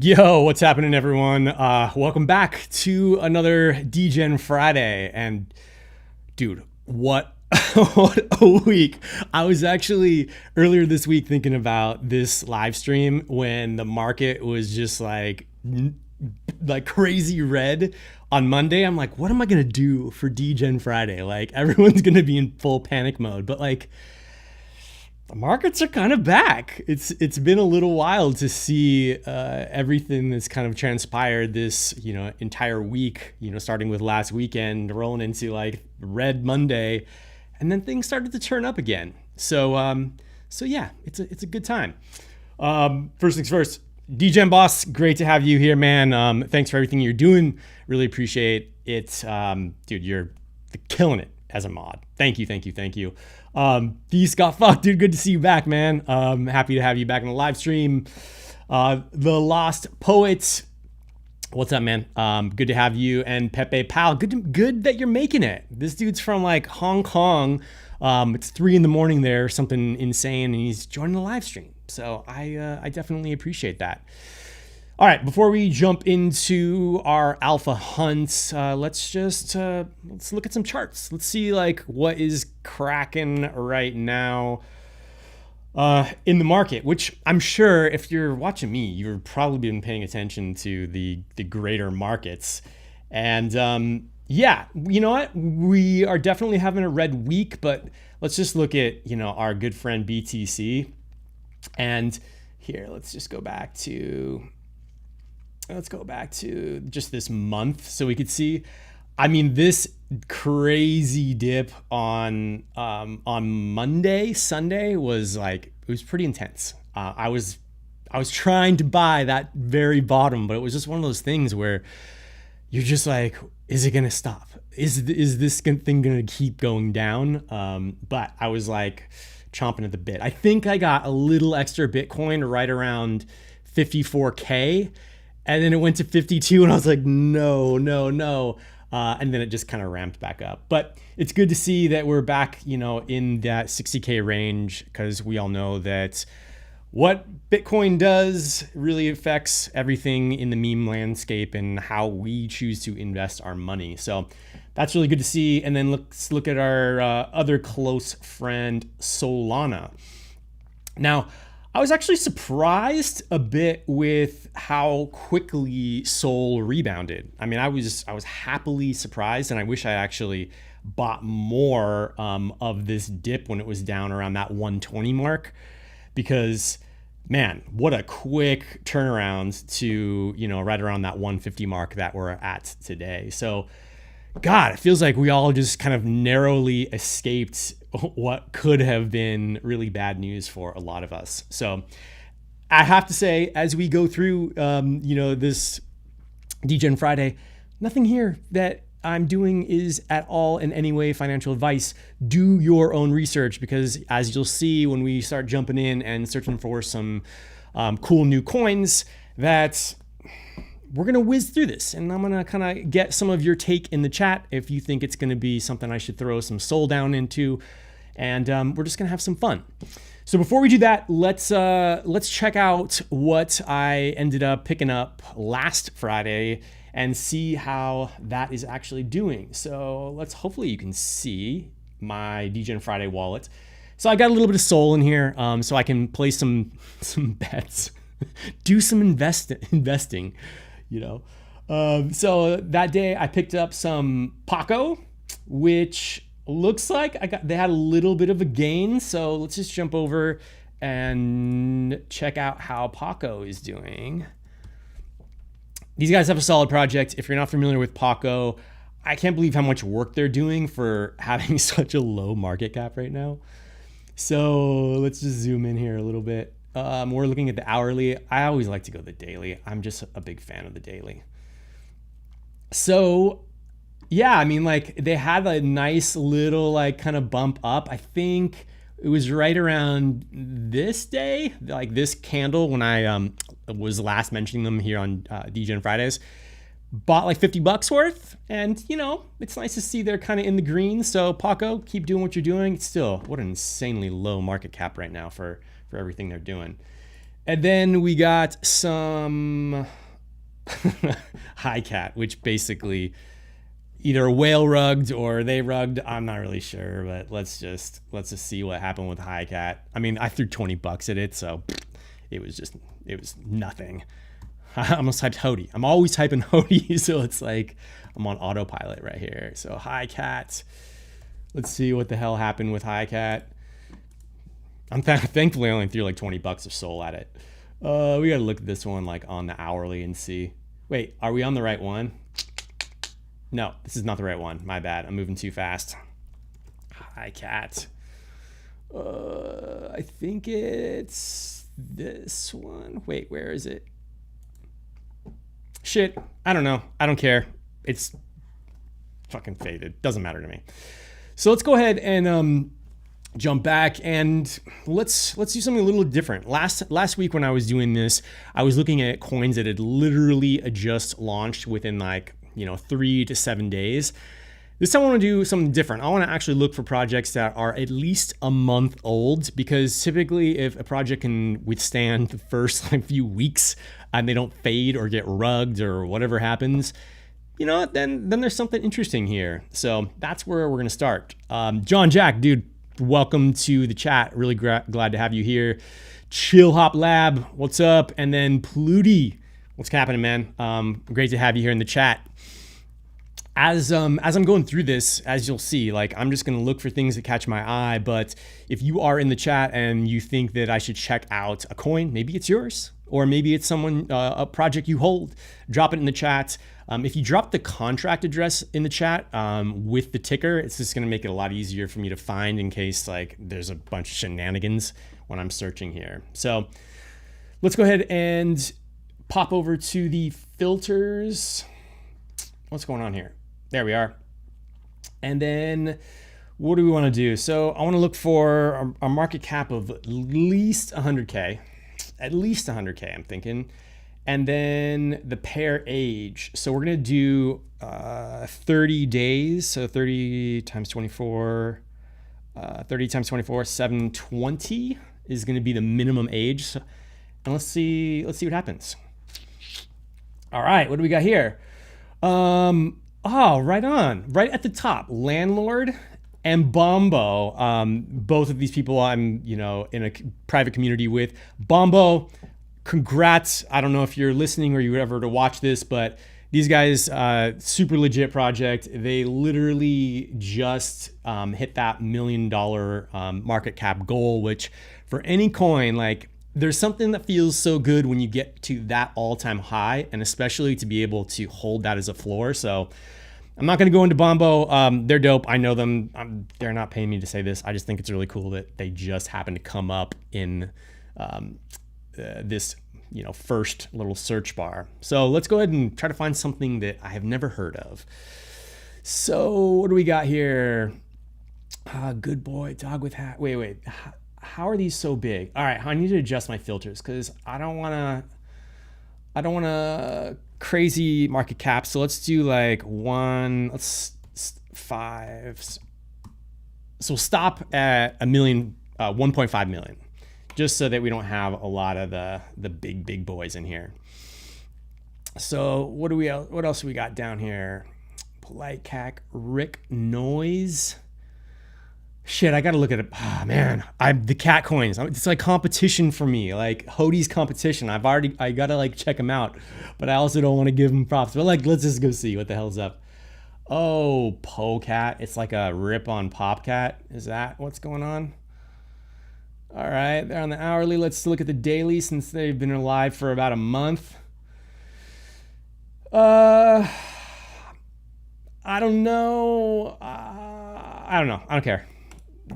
Yo, what's happening, everyone? Welcome back to another DGen Friday. And dude, what what a week! I was actually earlier this week thinking about this live stream when the market was just like crazy red on Monday. I'm like, what am I gonna do for DGen Friday? Like everyone's gonna be in full panic mode, but like the markets are kind of back. It's been a little while to see everything that's kind of transpired this entire week. Starting with last weekend, rolling into like Red Monday, and then things started to turn up again. So yeah, it's a good time. First things first, DGen Boss, great to have you here, man. Thanks for everything you're doing. Really appreciate it, dude. You're killing it as a mod. Thank you, thank you, thank you. Beast got fucked, dude. Good to see you back, man. Happy to have you back in the live stream. The Lost Poets, what's up, man? Good to have you and Pepe Pal. Good that you're making it. This dude's from like Hong Kong. It's 3 a.m. there, something insane, and he's joining the live stream. So I definitely appreciate that. All right, before we jump into our alpha hunts, let's look at some charts. Let's see like what is cracking right now in the market, which I'm sure if you're watching me, you've probably been paying attention to the greater markets. And yeah, you know what? We are definitely having a red week, but let's just look at, our good friend BTC. And here, let's go back to just this month so we could see. I mean, this crazy dip on Sunday was like, it was pretty intense. I was trying to buy that very bottom, but it was just one of those things where you're just like, is it gonna stop? Is this thing gonna keep going down? But I was like chomping at the bit. I think I got a little extra Bitcoin right around 54K. And then it went to 52 and I was like, no. And then it just kind of ramped back up. But it's good to see that we're back, in that 60K range, because we all know that what Bitcoin does really affects everything in the meme landscape and how we choose to invest our money. So that's really good to see. And then let's look at our other close friend, Solana. Now, I was actually surprised a bit with how quickly Sol rebounded. I mean, I was happily surprised, and I wish I actually bought more of this dip when it was down around that 120 mark, because man, what a quick turnaround to, right around that 150 mark that we're at today. So God, it feels like we all just kind of narrowly escaped what could have been really bad news for a lot of us. So I have to say, as we go through, this DGen Friday, nothing here that I'm doing is at all in any way financial advice. Do your own research, because as you'll see when we start jumping in and searching for some cool new coins, that we're going to whiz through this, and I'm going to kind of get some of your take in the chat if you think it's going to be something I should throw some soul down into, and we're just going to have some fun. So before we do that, let's check out what I ended up picking up last Friday and see how that is actually doing. So hopefully you can see my DGen Friday wallet. So I got a little bit of soul in here, so I can play some bets, do some investing. So that day I picked up some Paco, which looks like they had a little bit of a gain. So let's just jump over and check out how Paco is doing. These guys have a solid project. If you're not familiar with Paco, I can't believe how much work they're doing for having such a low market cap right now. So let's just zoom in here a little bit. We're looking at the hourly. I always like to go the daily. I'm just a big fan of the daily. So yeah, I mean, like they had a nice little like kind of bump up. I think it was right around this day, like this candle, when I was last mentioning them here on DGen Fridays. Bought like $50 worth, and it's nice to see they're kind of in the green. So Paco, keep doing what you're doing. Still, what an insanely low market cap right now for everything they're doing. And then we got some high cat, which basically either whale rugged or they rugged. I'm not really sure, but let's just see what happened with high cat. I mean, I threw $20 at it, so it was nothing. I almost typed Hody. I'm always typing Hody, so it's like I'm on autopilot right here. So high cat. Let's see what the hell happened with high cat. I'm thankfully I only threw like $20 of soul at it. We gotta look at this one like on the hourly and see. Wait, are we on the right one? No, this is not the right one. My bad. I'm moving too fast. High cat. I think it's this one. Wait, where is it? Shit, I don't know. I don't care. It's fucking faded. Doesn't matter to me. So let's go ahead and jump back and let's do something a little different. Last week when I was doing this, I was looking at coins that had literally just launched within like 3 to 7 days. This time I want to do something different. I want to actually look for projects that are at least a month old, because typically if a project can withstand the first few weeks and they don't fade or get rugged or whatever happens, then there's something interesting here. So that's where we're going to start. John Jack, dude, welcome to the chat. Really glad to have you here. Chill Hop Lab, what's up? And then Pluty, what's happening, man? Great to have you here in the chat. As I'm going through this, as you'll see, like I'm just gonna look for things that catch my eye. But if you are in the chat and you think that I should check out a coin, maybe it's yours, or maybe it's a project you hold, drop it in the chat. If you drop the contract address in the chat with the ticker, it's just gonna make it a lot easier for me to find in case like there's a bunch of shenanigans when I'm searching here. So let's go ahead and pop over to the filters. What's going on here? There we are. And then what do we want to do? So I want to look for a market cap of at least 100K. At least 100K, I'm thinking. And then the pair age. So we're going to do 30 days. So 30 times 24, 720 is going to be the minimum age. So, and let's see what happens. All right, what do we got here? Oh, right on. Right at the top, Landlord and Bombo. Both of these people I'm, in a private community with. Bombo, congrats. I don't know if you're listening or you would ever to watch this, but these guys, super legit project. They literally just hit that $1 million market cap goal, which for any coin, like there's something that feels so good when you get to that all-time high, and especially to be able to hold that as a floor. So I'm not going to go into Bombo. They're dope. I know them. They're not paying me to say this. I just think it's really cool that they just happen to come up in this, first little search bar. So let's go ahead and try to find something that I have never heard of. So what do we got here? Good boy, dog with hat. Wait. How are these so big? All right, I need to adjust my filters because I don't want to crazy market cap. So let's do like 5. So we'll stop at 1.5 million, just so that we don't have a lot of the big boys in here. So what else we got down here? Polite Cac, Rick Noise. Shit, I gotta look at it. Oh, man, the cat coins. It's like competition for me, like Hody's competition. I gotta like check them out, but I also don't want to give them props. But like, let's just go see what the hell's up. Oh, Pocat. It's like a rip on Popcat. Is that what's going on? All right, they're on the hourly. Let's look at the daily since they've been alive for about a month. I don't know. I don't care.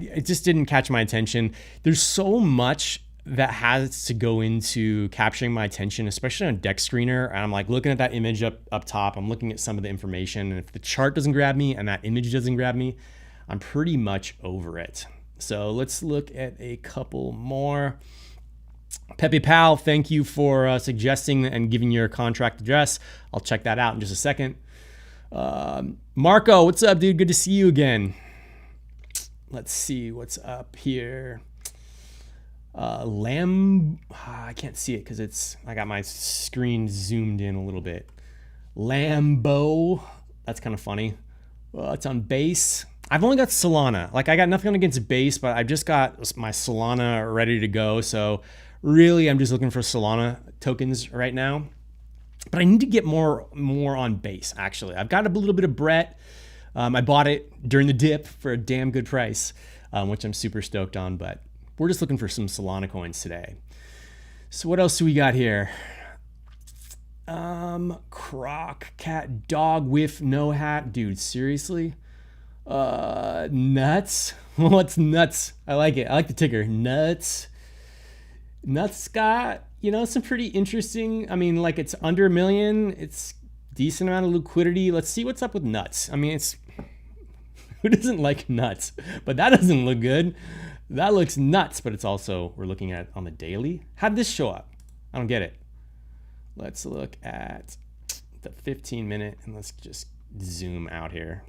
It just didn't catch my attention. There's so much that has to go into capturing my attention, especially on Deck Screener. And I'm like looking at that image up top. I'm looking at some of the information. And if the chart doesn't grab me and that image doesn't grab me, I'm pretty much over it. So let's look at a couple more. Pepe Pal, thank you for suggesting and giving your contract address. I'll check that out in just a second. Marco, what's up, dude? Good to see you again. Let's see what's up here. I can't see it because I got my screen zoomed in a little bit. Lambo, that's kind of funny. It's on base. I've only got Solana. Like, I got nothing against base, but I just got my Solana ready to go. So really, I'm just looking for Solana tokens right now. But I need to get more on base, actually. I've got a little bit of Brett. I bought it during the dip for a damn good price, which I'm super stoked on. But we're just looking for some Solana coins today. So what else do we got here? Croc, cat, dog, whiff, no hat. Dude, seriously? Nuts? What's nuts? I like it. I like the ticker. Nuts. Nuts got, some pretty interesting. I mean, like, it's under 1 million. It's decent amount of liquidity. Let's see what's up with nuts. I mean, who doesn't like nuts? But that doesn't look good. That looks nuts, but it's also, we're looking at on the daily. How'd this show up? I don't get it. Let's look at the 15-minute and let's just zoom out here.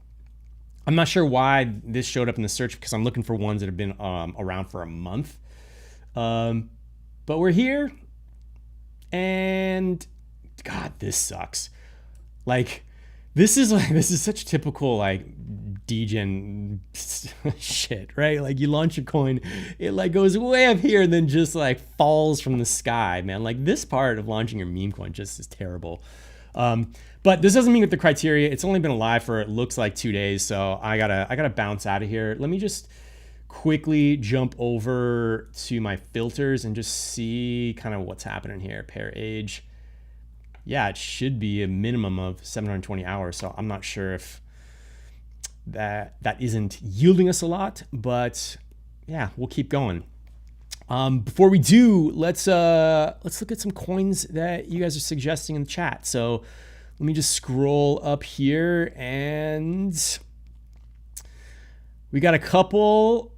I'm not sure why this showed up in the search because I'm looking for ones that have been around for a month. But we're here, and God, this sucks. Like, this is such typical like degen shit, right? Like, you launch a coin, it like goes way up here and then just like falls from the sky, man. Like, this part of launching your meme coin just is terrible. But this doesn't meet the criteria. It's only been alive for, it looks like 2 days, so I gotta bounce out of here. Let me just quickly jump over to my filters and just see kind of what's happening here. Pair age. Yeah, it should be a minimum of 720 hours. So I'm not sure if that isn't yielding us a lot, but yeah, we'll keep going. Before we do, let's look at some coins that you guys are suggesting in the chat. So let me just scroll up here, and we got a couple.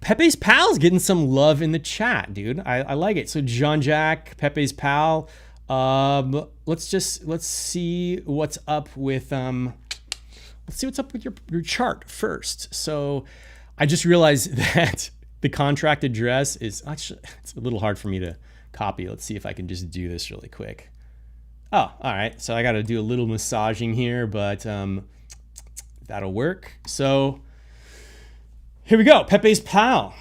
Pepe's Pal's getting some love in the chat, dude. I like it. So John Jack, Pepe's Pal. Let's see what's up with your chart first. So I just realized that the contract address is actually, it's a little hard for me to copy. Let's see if I can just do this really quick. Oh, all right. So I got to do a little massaging here, but that'll work. So here we go. Pepe's Pal.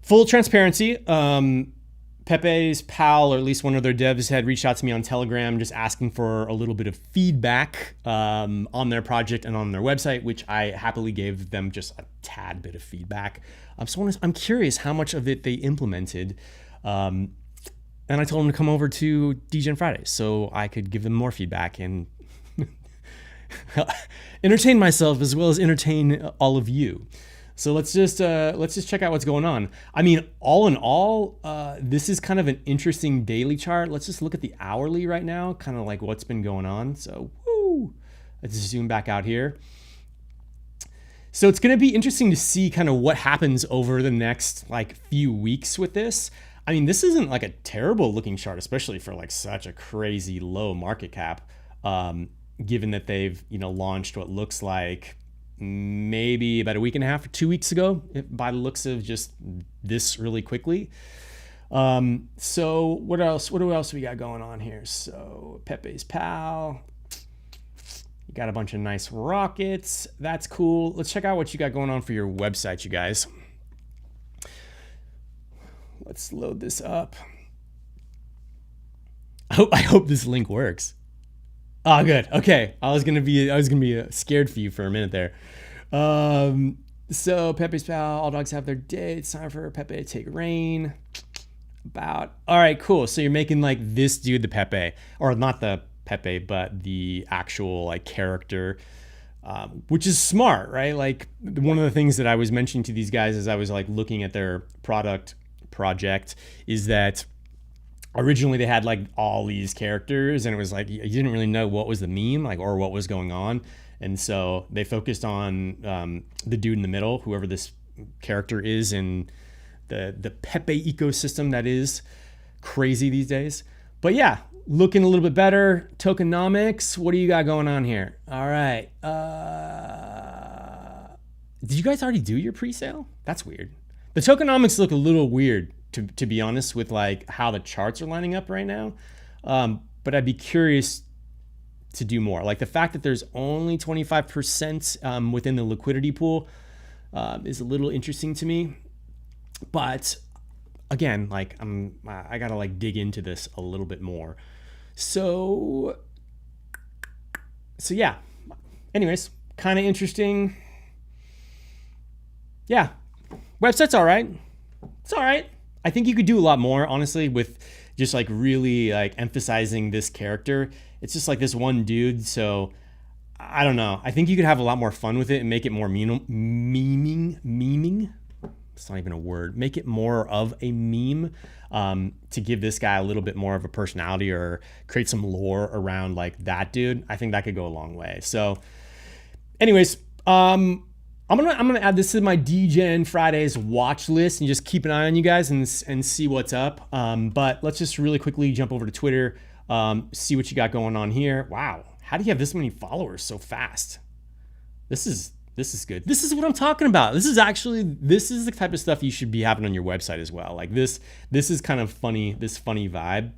Full transparency. Pepe's Pal, or at least one of their devs, had reached out to me on Telegram just asking for a little bit of feedback on their project and on their website, which I happily gave them just a tad bit of feedback. So I'm curious how much of it they implemented. And I told them to come over to Degen Fridays so I could give them more feedback and entertain myself as well as entertain all of you. So let's just check out what's going on. I mean, all in all, this is kind of an interesting daily chart. Let's just look at the hourly right now, kind of like what's been going on. So let's zoom back out here. So it's going to be interesting to see kind of what happens over the next like few weeks with this. I mean, this isn't like a terrible looking chart, especially for like such a crazy low market cap, given that they've, launched what looks like maybe about a week and a half or 2 weeks ago, by the looks of just this really quickly. So what else we got going on here? So Pepe's Pal, you got a bunch of nice rockets. That's cool. Let's check out what you got going on for your website, you guys. Let's load this up. I hope this link works. Oh, good. Okay. I was gonna be scared for you for a minute there. So Pepe's Pal, all dogs have their day. It's time for Pepe to take reign. All right, cool. So you're making like this dude the Pepe, or not the Pepe, but the actual like character, which is smart, right? Like, one of the things that I was mentioning to these guys as I was like looking at their project is that originally they had like all these characters, and it was like you didn't really know what was the meme, like, or what was going on. And so they focused on the dude in the middle, whoever this character is in the Pepe ecosystem that is crazy these days. But yeah, looking a little bit better. Tokenomics, what do you got going on here? All right. Did you guys already do your pre-sale? That's weird. The tokenomics look a little weird, to be honest, with like how the charts are lining up right now. But I'd be curious to do more. Like the fact that there's only 25% within the liquidity pool is a little interesting to me. But again, like I gotta like dig into this a little bit more. So yeah. Anyways, kind of interesting. Yeah, website's all right. It's all right. I think you could do a lot more, honestly, with just like really like emphasizing this character. It's just like this one dude. So I don't know. I think you could have a lot more fun with it and make it more memeing. It's not even a word. Make it more of a meme to give this guy a little bit more of a personality or create some lore around like that dude. I think that could go a long way. So anyways, I'm gonna add this to my DGen Fridays watch list and just keep an eye on you guys and see what's up. But let's just really quickly jump over to Twitter, see what you got going on here. Wow, how do you have this many followers so fast? This is good. This is what I'm talking about. This is the type of stuff you should be having on your website as well. Like this is kind of funny, this funny vibe.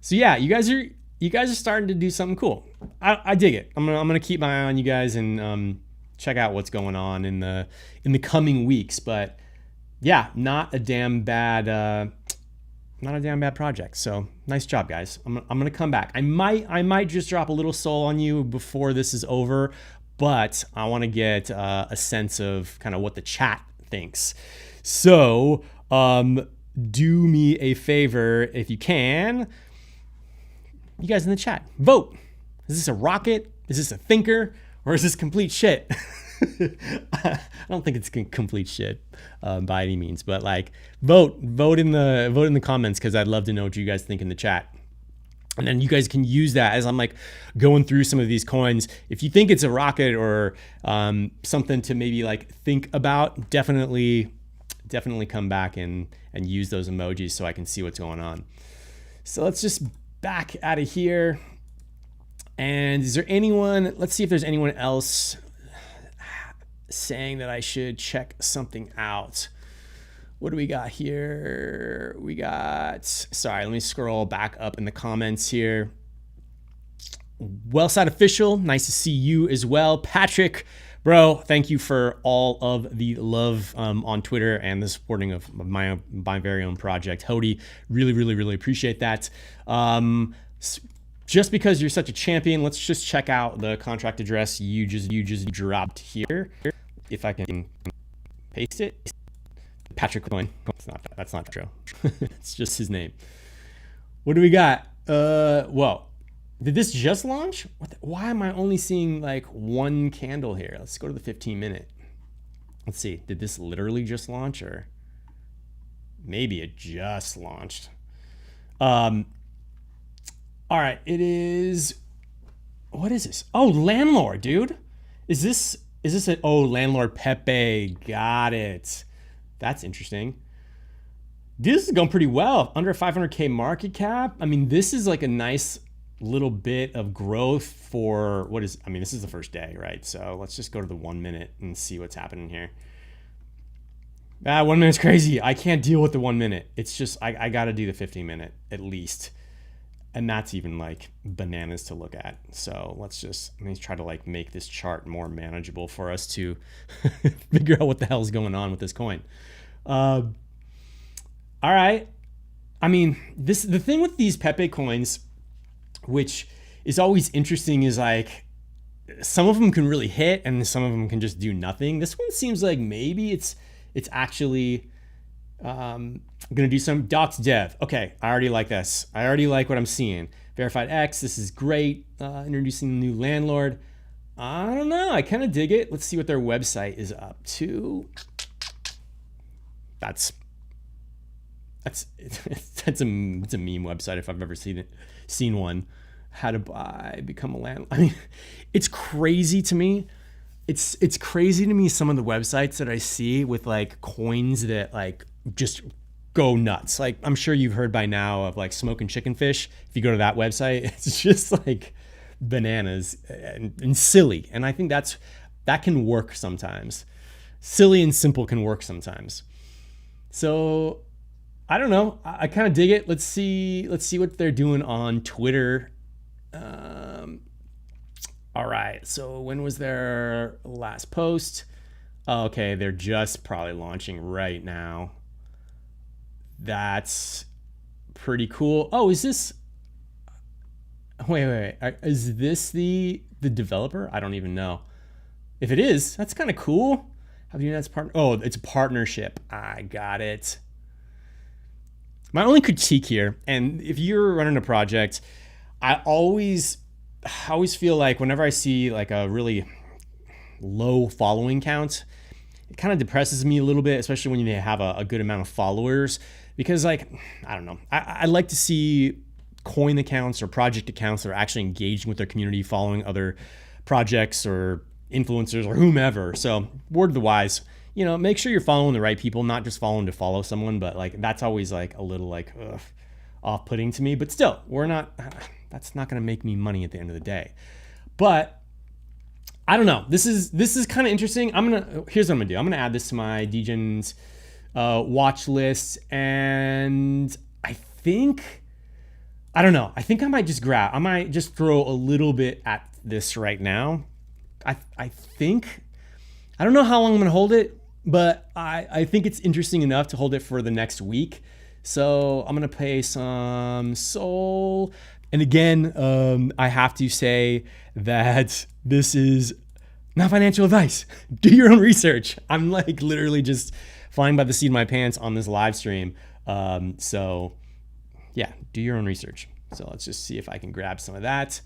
So yeah, you guys are starting to do something cool. I dig it. I'm gonna keep my eye on you guys and check out what's going on in the coming weeks. But yeah, not a damn bad project. So nice job, guys. I'm gonna come back. I might just drop a little soul on you before this is over, but I want to get a sense of kind of what the chat thinks. So do me a favor if you can. You guys in the chat, vote. Is this a rocket? Is this a thinker? Or is this complete shit? I don't think it's complete shit by any means, but like vote in the comments, because I'd love to know what you guys think in the chat. And then you guys can use that as I'm like going through some of these coins. If you think it's a rocket or something to maybe like think about, definitely come back and use those emojis so I can see what's going on. So let's just back out of here. And is there anyone, let's see if there's anyone else saying that I should check something out. What do we got here? Sorry, let me scroll back up in the comments here. Wellside Official, nice to see you as well. Patrick, bro, thank you for all of the love on Twitter and the supporting of my very own project. Hody, really appreciate that. Just because you're such a champion, let's just check out the contract address you just dropped here. If I can paste it. Patrick Coin. That's not true. It's just his name. What do we got? Well, did this just launch? Why am I only seeing like one candle here? Let's go to the 15-minute. Let's see. Did this literally just launch, or maybe it just launched? All right. It is. What is this? Oh, Landlord, dude. Is this an Landlord Pepe? Got it. That's interesting. This is going pretty well. Under 500K market cap. I mean, this is like a nice little bit of growth for this is the first day, right? So let's just go to the 1 minute and see what's happening here. 1 minute's crazy. I can't deal with the 1 minute. It's just, I got to do the 15-minute at least. And that's even like bananas to look at. So let me try to like make this chart more manageable for us to figure out what the hell's going on with this coin. All right. I mean, the thing with these Pepe coins, which is always interesting, is like some of them can really hit and some of them can just do nothing. This one seems like maybe it's actually gonna do some docs dev. Okay, I already like this. I already like what I'm seeing. Verified X, this is great. Introducing the new Landlord. I don't know, I kind of dig it. Let's see what their website is up to. It's a meme website if I've ever seen one. How to buy, become a landlord. I mean, it's crazy to me. It's crazy to me, some of the websites that I see with like coins that like just go nuts. Like I'm sure you've heard by now of like Smoking Chicken Fish. If you go to that website, it's just like bananas and silly. And I think that can work sometimes. silly and simple can work sometimes. So I don't know. I kind of dig it. Let's see what they're doing on Twitter. All right. So when was their last post? Oh, okay, they're just probably launching right now. That's pretty cool. Oh, is this? Wait. Is this the developer? I don't even know. If it is, that's kind of cool. How do you know that's partner? Oh, it's a partnership. I got it. My only critique here, and if you're running a project, I always feel like whenever I see like a really low following count, it kind of depresses me a little bit, especially when you have a good amount of followers. Because like, I don't know, I like to see coin accounts or project accounts that are actually engaging with their community, following other projects or influencers or whomever. So word of the wise, make sure you're following the right people, not just following to follow someone, but like that's always like a little like off-putting to me. But still, that's not going to make me money at the end of the day. But I don't know. This is kind of interesting. Here's what I'm gonna do. I'm gonna add this to my DGens watch list, and I don't know. I think I might just throw a little bit at this right now. I think, I don't know how long I'm gonna hold it, but I think it's interesting enough to hold it for the next week. So I'm gonna pay some Sol. And again, I have to say that this is not financial advice. Do your own research. I'm like literally just flying by the seat of my pants on this live stream. So yeah, do your own research. So let's just see if I can grab some of that.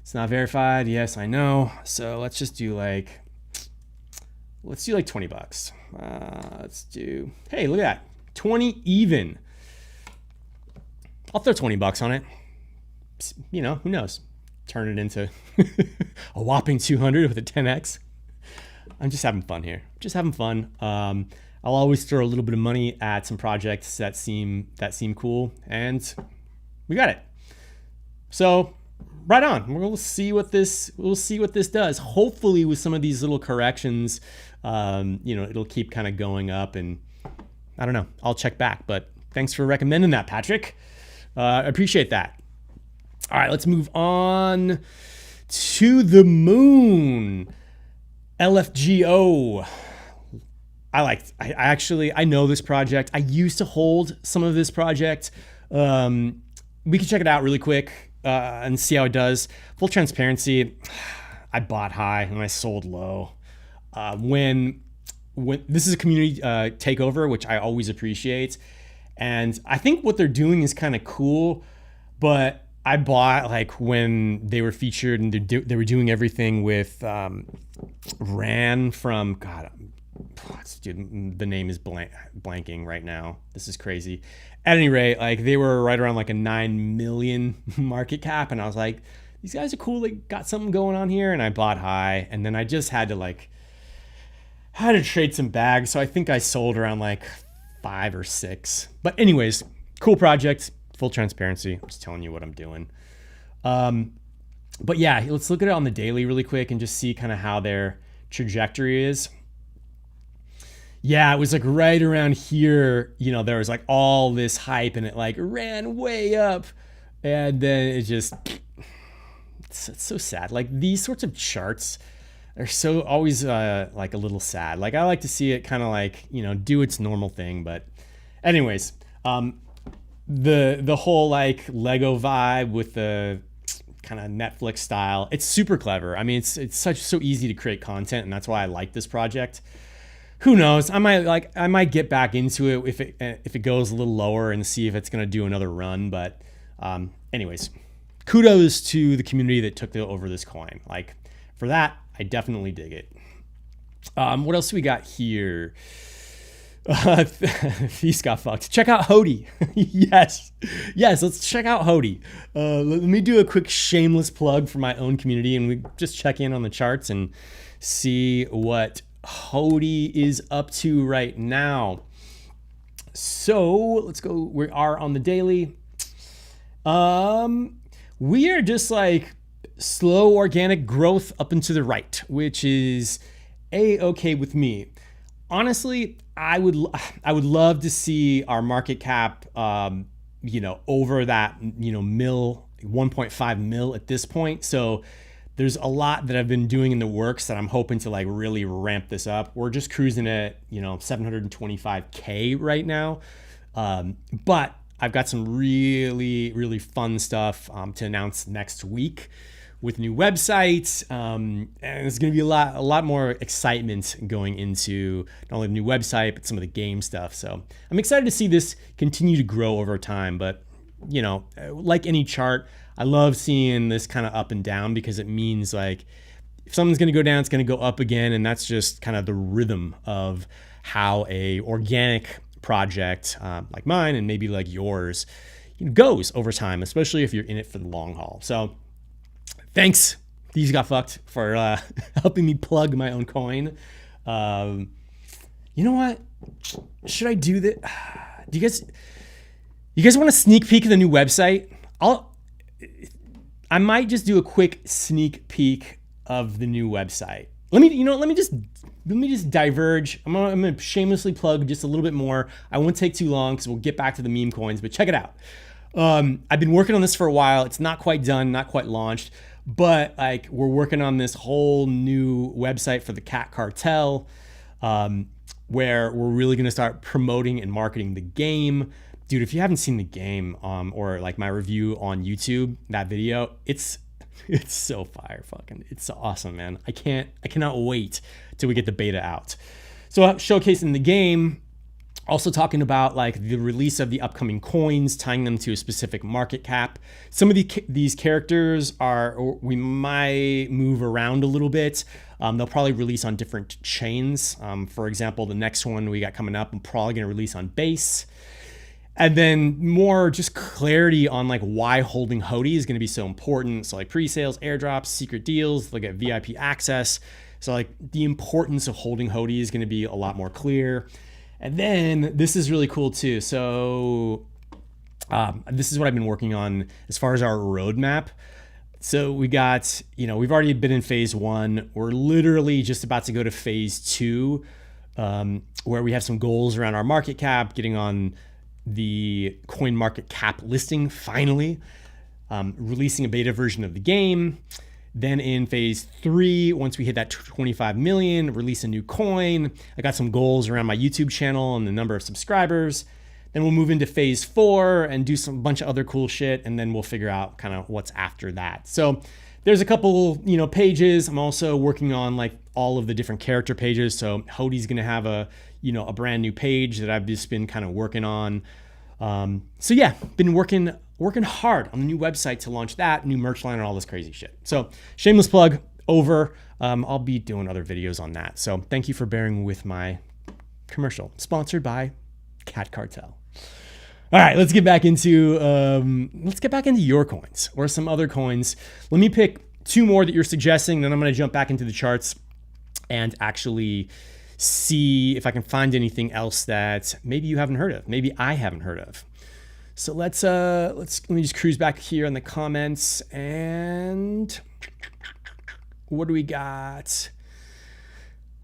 It's not verified. Yes, I know. So let's do like $20. Hey, look at that. 20 even. I'll throw $20 on it. Who knows? Turn it into a whopping 200 with a 10x. I'm just having fun here. Just having fun. I'll always throw a little bit of money at some projects that seem cool, and we got it. So right on. We'll see what this does. Hopefully, with some of these little corrections, it'll keep kind of going up, and I don't know. I'll check back. But thanks for recommending that, Patrick. I appreciate that. All right, let's move on to the moon. LFGO. I know this project. I used to hold some of this project. We can check it out really quick and see how it does. Full transparency, I bought high and I sold low. When this is a community takeover, which I always appreciate, and I think what they're doing is kind of cool, but I bought like when they were featured and they were doing everything with Ran from dude, the name is blanking right now. This is crazy. At any rate, like they were right around like a 9 million market cap, and I was like, these guys are cool. They got something going on here, and I bought high, and then I just had to trade some bags. So I think I sold around like 5 or 6. But anyways, cool project. Full transparency. I'm just telling you what I'm doing. But yeah, let's look at it on the daily really quick and just see kind of how their trajectory is. Yeah, it was like right around here, there was like all this hype and it like ran way up, and then it's so sad. Like these sorts of charts are so always like a little sad. Like I like to see it kind of like, do its normal thing. But anyways, the whole like Lego vibe with the kind of Netflix style, it's super clever. I mean, it's so easy to create content, and that's why I like this project. Who knows? I might get back into it if it goes a little lower and see if it's gonna do another run. But anyways, kudos to the community that took over this coin. Like for that, I definitely dig it. What else do we got here? Feast got fucked. Check out Hody. yes, let's check out Hody. Let me do a quick shameless plug for my own community, and we just check in on the charts and see what Hody is up to right now. So let's go. We are on the daily. We are just like slow organic growth up and to the right, which is okay with me. honestly, I would love to see our market cap, over that, 1.5 mil at this point. So there's a lot that I've been doing in the works that I'm hoping to like really ramp this up. We're just cruising at, 725K right now. But I've got some really, really fun stuff to announce next week with a new website. And there's going to be a lot more excitement going into not only the new website, but some of the game stuff. So I'm excited to see this continue to grow over time. But, like any chart, I love seeing this kind of up and down because it means like if something's going to go down, it's going to go up again. And that's just kind of the rhythm of how a organic project like mine and maybe like yours goes over time, especially if you're in it for the long haul. So thanks, These Got Fucked, for helping me plug my own coin. You know what? Should I do that? Do you guys want a sneak peek of the new website? I might just do a quick sneak peek of the new website. Let me just diverge. I'm gonna shamelessly plug just a little bit more. I won't take too long because we'll get back to the meme coins, but check it out. I've been working on this for a while. It's not quite done, not quite launched, but like we're working on this whole new website for the Cat Cartel, where we're really gonna start promoting and marketing the game. Dude, if you haven't seen the game, or like my review on YouTube, that video, it's so fire, it's awesome, man. I cannot wait till we get the beta out. So showcasing the game, also talking about like the release of the upcoming coins, tying them to a specific market cap. Some of these characters we might move around a little bit. They'll probably release on different chains. For example, the next one we got coming up, I'm probably gonna release on Base. And then more just clarity on like why holding HODL is going to be so important. So like pre-sales, airdrops, secret deals, look at VIP access. So like the importance of holding HODL is going to be a lot more clear. And then this is really cool too. So this is what I've been working on as far as our roadmap. So we got, we've already been in phase 1. We're literally just about to go to phase 2, where we have some goals around our market cap, getting on the Coin Market Cap listing finally, releasing a beta version of the game. Then in phase 3, once we hit that 25 million, release a new coin. I got some goals around my YouTube channel and the number of subscribers. Then we'll move into phase 4 and do some bunch of other cool shit, and then we'll figure out kind of what's after that. So there's a couple, pages. I'm also working on like all of the different character pages. So HODL's gonna have a brand new page that I've just been kind of working on. So yeah, been working hard on the new website to launch that, new merch line, and all this crazy shit. So shameless plug over. I'll be doing other videos on that. So thank you for bearing with my commercial, sponsored by Cat Cartel. All right, let's get back into your coins or some other coins. Let me pick 2 more that you're suggesting, then I'm going to jump back into the charts and actually see if I can find anything else that maybe you haven't heard of, maybe I haven't heard of. So let me just cruise back here in the comments, and what do we got?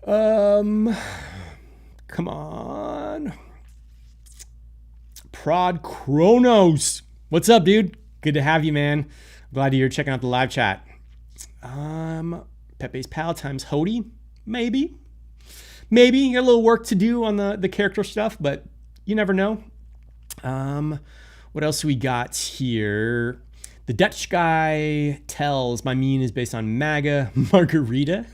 Come on. Prod Kronos. What's up, dude? Good to have you, man. Glad you're checking out the live chat. Pepe's Pal times HODL, maybe. Maybe you got a little work to do on the character stuff, but you never know. What else we got here? The Dutch guy tells my meme is based on MAGA margarita.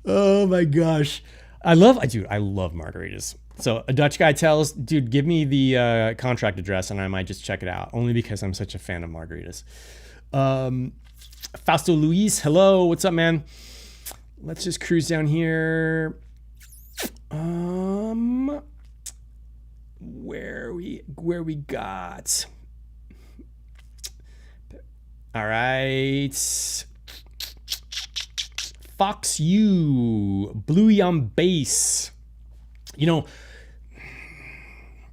Oh my gosh. I love margaritas. So a Dutch guy tells, dude, give me the contract address and I might just check it out, only because I'm such a fan of margaritas. Fausto Luis, hello, what's up, man? Let's just cruise down here. Where we got. All right. Fox U, Bluey on Base.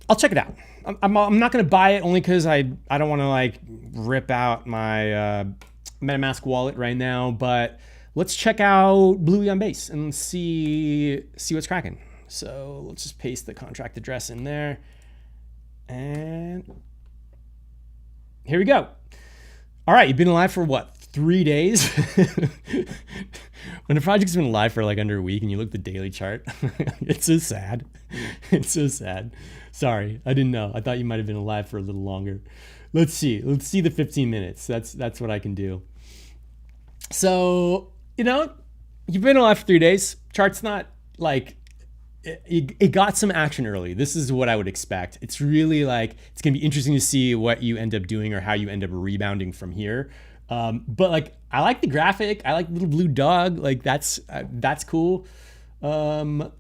I'll check it out. I'm not gonna buy it only because I don't want to like rip out my MetaMask wallet right now, but let's check out Bluey on base and see what's cracking. So let's just paste the contract address in there. And here we go. All right, you've been live for what, 3 days? When a project's been live for like under a week and you look at the daily chart, it's so sad. It's so sad. Sorry, I didn't know. I thought you might have been alive for a little longer. Let's see the 15 minutes. That's what I can do. So, you've been alive for 3 days. Chart's not like, it got some action early. This is what I would expect. It's really like, it's going to be interesting to see what you end up doing or how you end up rebounding from here. But like, I like the graphic. I like the little blue dog. Like that's cool. What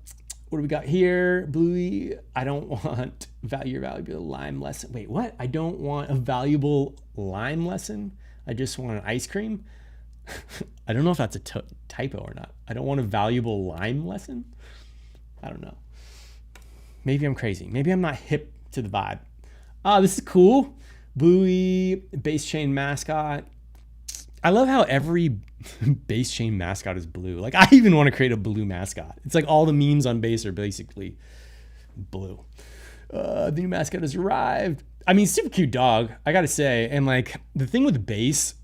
do we got here? Bluey. I don't want valuable lime lesson. Wait, what? I don't want a valuable lime lesson. I just want an ice cream. I don't know if that's a typo or not. I don't want a valuable lime lesson. I don't know. Maybe I'm crazy. Maybe I'm not hip to the vibe. This is cool. Bluey, base chain mascot. I love how every base chain mascot is blue. Like I even want to create a blue mascot. It's like all the memes on base are basically blue. The new mascot has arrived. I mean, super cute dog, I gotta say. And like the thing with base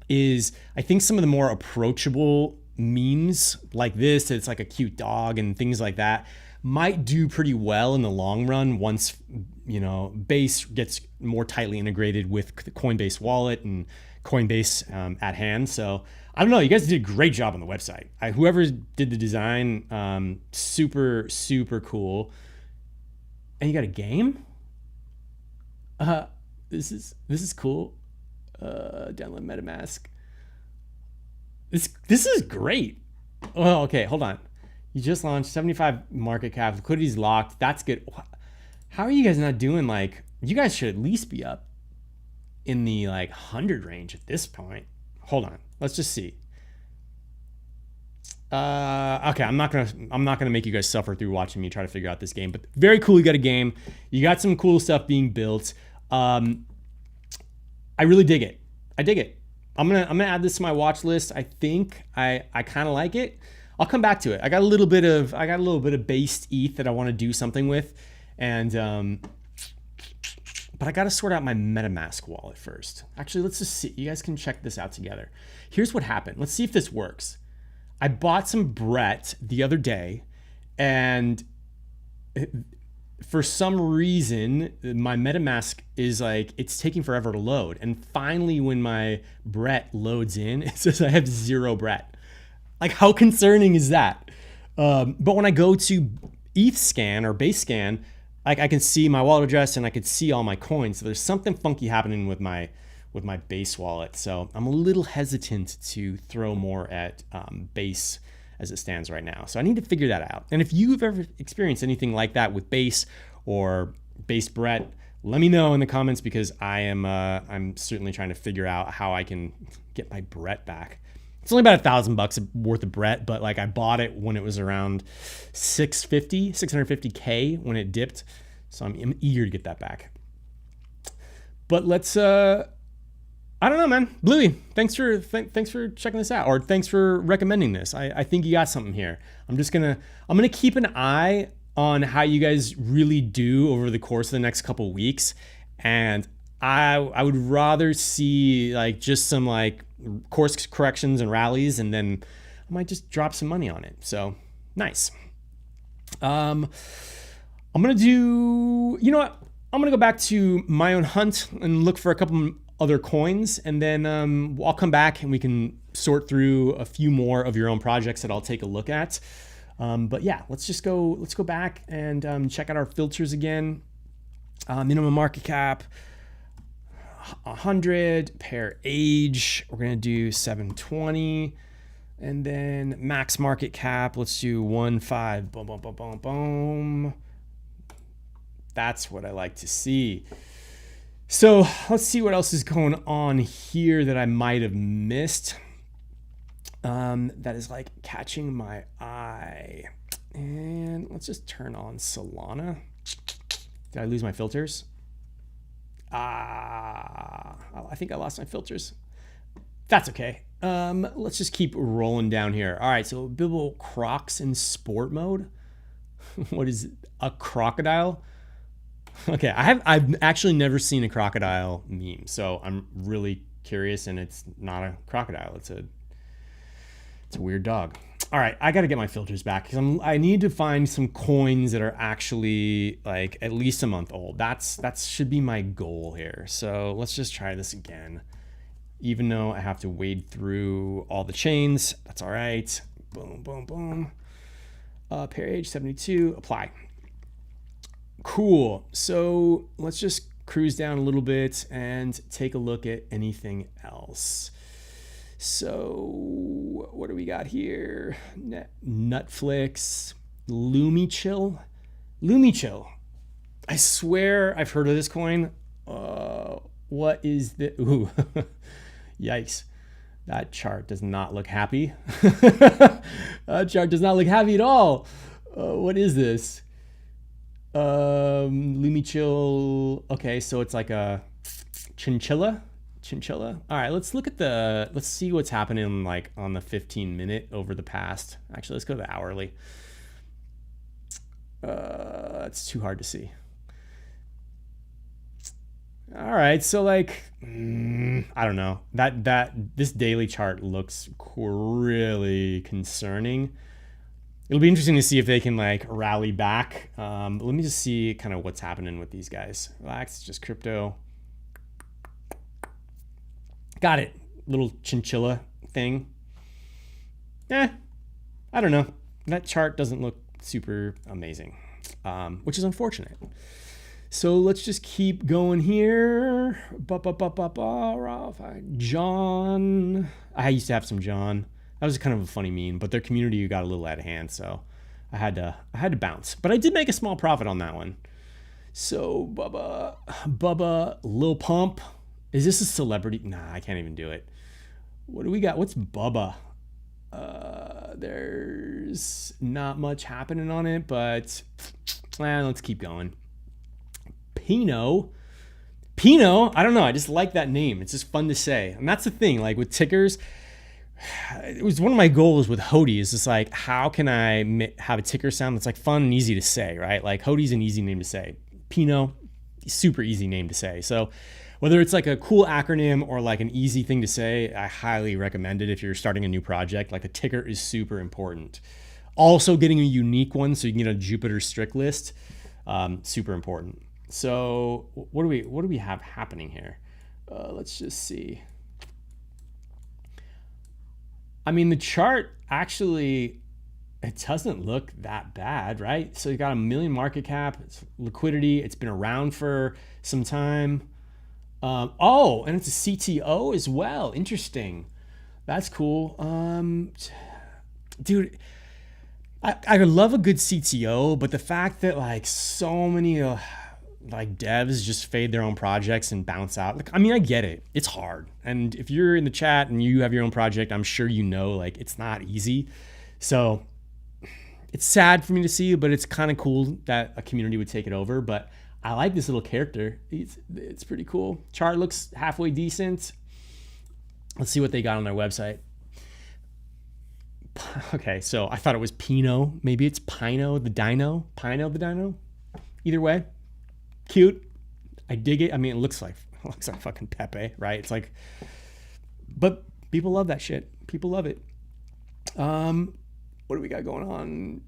is I think some of the more approachable memes like this, it's like a cute dog and things like that, might do pretty well in the long run once, base gets more tightly integrated with the Coinbase wallet and Coinbase at hand. So I don't know, you guys did a great job on the website. Whoever did the design, super, super cool. And you got a game? This is cool. Download MetaMask. This is great. Well, okay, hold on. You just launched 75 market cap. Liquidity's locked. That's good. How are you guys not doing like? You guys should at least be up in the like 100 range at this point. Hold on. Let's just see. Okay, I'm not gonna make you guys suffer through watching me try to figure out this game. But very cool. You got a game. You got some cool stuff being built. I really dig it. I dig it. I'm gonna add this to my watch list. I think I kind of like it. I'll come back to it. I got a little bit of based ETH that I want to do something with, and but I got to sort out my MetaMask wallet first. Actually, let's just see. You guys can check this out together. Here's what happened. Let's see if this works. I bought some Brett the other day, and for some reason, my MetaMask is like, it's taking forever to load. And finally, when my Brett loads in, it says I have 0 Brett. Like, how concerning is that? But when I go to ETH scan or base scan, like I can see my wallet address and I could see all my coins. So there's something funky happening with my base wallet. So I'm a little hesitant to throw more at base as it stands right now. So I need to figure that out. And if you've ever experienced anything like that with base or base Brett, let me know in the comments, because I'm certainly trying to figure out how I can get my Brett back. It's only about $1,000 worth of Brett, but like I bought it when it was around 650K when it dipped. So I'm eager to get that back. But let's I don't know, man. Bluey, thanks for checking this out, or thanks for recommending this. I think you got something here. I'm gonna keep an eye on how you guys really do over the course of the next couple of weeks, and I would rather see like just some like course corrections and rallies, and then I might just drop some money on it. So nice. I'm gonna do. You know what? I'm gonna go back to my own hunt and look for a couple other coins, and then I'll come back and we can sort through a few more of your own projects that I'll take a look at. But yeah, let's go back and check out our filters again. Minimum market cap 100, pair age, we're gonna do 720, and then max market cap, let's do 15. Boom, boom, boom, boom, boom. That's what I like to see. So let's see what else is going on here that I might have missed. That is like catching my eye. And let's just turn on Solana. Did I lose my filters? I think I lost my filters. That's okay. Let's just keep rolling down here. All right, so Bibble Crocs in sport mode. What is it? A crocodile? Okay, I've actually never seen a crocodile meme, so I'm really curious. And it's not a crocodile; it's a weird dog. All right, I got to get my filters back because I need to find some coins that are actually like at least a month old. That should be my goal here. So let's just try this again. Even though I have to wade through all the chains, that's all right. Boom, boom, boom. Pair age 72, apply. Cool. So let's just cruise down a little bit and take a look at anything else. So what do we got here? Netflix, Lumichill. Lumichill. I swear I've heard of this coin. What is the... Ooh. Yikes. That chart does not look happy. That chart does not look happy at all. What is this? Lumichill. Okay, so it's like a chinchilla. All right, let's see what's happening like on the 15-minute over the past. Actually, let's go to the hourly. It's too hard to see. All right, so like, I don't know. This daily chart looks really concerning. It'll be interesting to see if they can like rally back. Let me just see kind of what's happening with these guys. Relax, it's just crypto. Got it. Little chinchilla thing. I don't know. That chart doesn't look super amazing, which is unfortunate. So let's just keep going here. John. I used to have some John. That was kind of a funny meme, but their community got a little out of hand, so I had to bounce. But I did make a small profit on that one. So Bubba, Lil Pump. Is this a celebrity? Nah, I can't even do it. What do we got? What's Bubba? There's not much happening on it, but let's keep going. Pino, I don't know. I just like that name. It's just fun to say. And that's the thing, like with tickers, it was one of my goals with Hody is just like, how can I have a ticker sound that's like fun and easy to say, right? Like Hody's an easy name to say. Pino, super easy name to say. So whether it's like a cool acronym or like an easy thing to say, I highly recommend it if you're starting a new project. Like a ticker is super important. Also getting a unique one so you can get a Jupiter strict list, super important. So what do we have happening here? Let's just see. I mean, the chart actually, it doesn't look that bad, right? So you got 1 million market cap, it's liquidity. It's been around for some time. Oh, and it's a CTO as well. Interesting. That's cool. Dude, I love a good CTO, but the fact that like so many like devs just fade their own projects and bounce out. Like, I mean, I get it. It's hard. And if you're in the chat and you have your own project, I'm sure you know, like, it's not easy. So it's sad for me to see, but it's kind of cool that a community would take it over. But I like this little character. It's pretty cool. Chart looks halfway decent. Let's see what they got on their website. Okay, so I thought it was Pino. Maybe it's Pino the Dino. Pino the Dino. Either way. Cute. I dig it. I mean, it looks like fucking Pepe, right? It's like, but people love that shit. People love it. What do we got going on?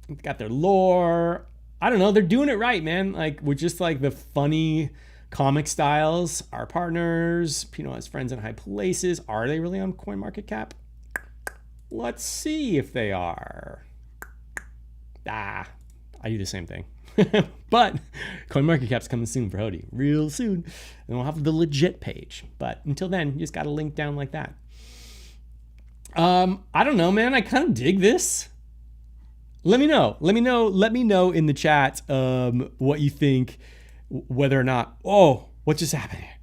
We've got their lore. I don't know. They're doing it right, man. Like, with just like the funny comic styles. Our partners. Pino has friends in high places. Are they really on CoinMarketCap? Let's see if they are. I do the same thing. But CoinMarketCap's coming soon for Hody. Real soon. And we'll have the legit page. But until then, you just got to link down like that. I don't know, man. I kind of dig this. Let me know. Let me know in the chat what you think, whether or not, oh, what just happened here?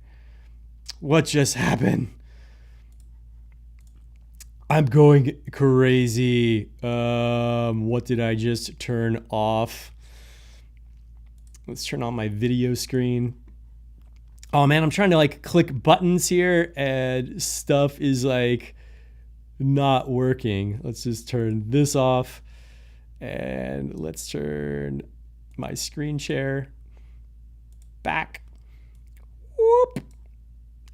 What just happened? I'm going crazy. What did I just turn off? Let's turn on my video screen. Oh man, I'm trying to like click buttons here and stuff is like not working. Let's just turn this off and let's turn my screen share back. Whoop.